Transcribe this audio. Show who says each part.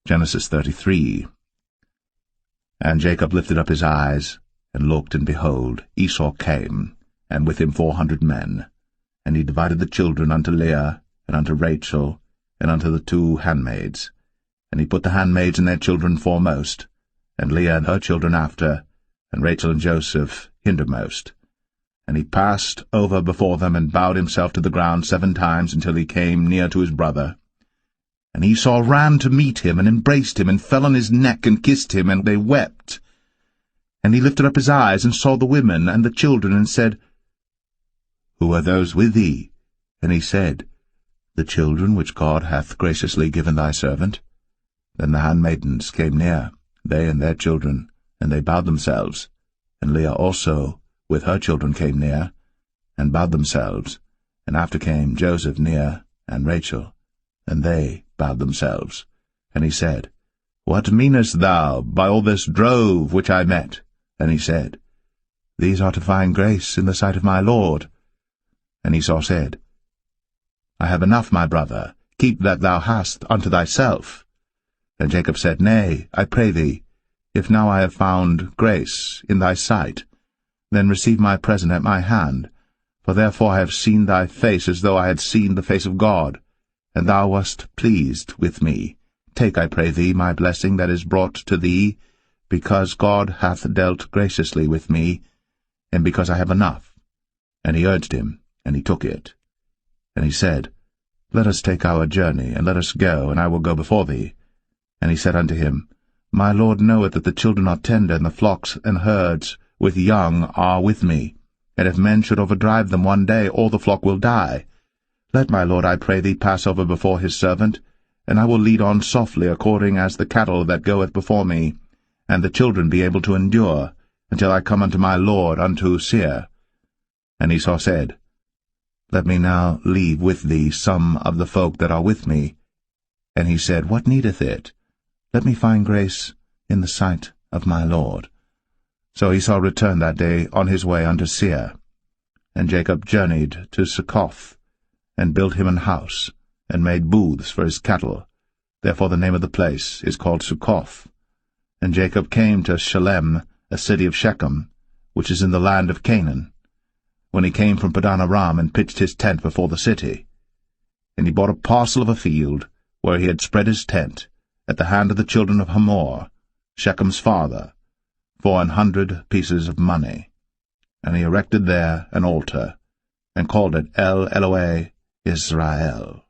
Speaker 1: Genesis 33. And Jacob lifted up his eyes, and looked, and behold, Esau came, and with him 400 men. And he divided the children unto Leah, and unto Rachel, and unto the 2 handmaids. And he put the handmaids and their children foremost, and Leah and her children after, and Rachel and Joseph hindermost. And he passed over before them, and bowed himself to the ground 7 times, until he came near to his brother. And Esau ran to meet him, and embraced him, and fell on his neck, and kissed him, and they wept. And he lifted up his eyes, and saw the women and the children, and said, Who are those with thee? And he said, The children which God hath graciously given thy servant. Then the handmaidens came near, they and their children, and they bowed themselves. And Leah also with her children came near, and bowed themselves. And after came Joseph near, and Rachel, and they bowed themselves. And he said, What meanest thou by all this drove which I met? And he said, These are to find grace in the sight of my Lord. And Esau said, I have enough, my brother, keep that thou hast unto thyself. And Jacob said, Nay, I pray thee, if now I have found grace in thy sight, then receive my present at my hand, for therefore I have seen thy face as though I had seen the face of God, and thou wast pleased with me. Take, I pray thee, my blessing that is brought to thee, because God hath dealt graciously with me, and because I have enough. And he urged him, and he took it. And he said, Let us take our journey, and let us go, and I will go before thee. And he said unto him, My Lord knoweth that the children are tender, and the flocks and herds with young are with me. And if men should overdrive them one day, all the flock will die. Let my Lord, I pray thee, pass over before his servant, and I will lead on softly according as the cattle that goeth before me, and the children be able to endure, until I come unto my Lord unto Seir. And Esau said, Let me now leave with thee some of the folk that are with me. And he said, What needeth it? Let me find grace in the sight of my Lord. So Esau returned that day on his way unto Seir. And Jacob journeyed to Succoth, and built him an house, and made booths for his cattle. Therefore the name of the place is called Succoth. And Jacob came to Shalem, a city of Shechem, which is in the land of Canaan, when he came from Padan Aram, and pitched his tent before the city. And he bought a parcel of a field, where he had spread his tent, at the hand of the children of Hamor, Shechem's father, for 100 pieces of money. And he erected there an altar, and called it El Elohe Israel.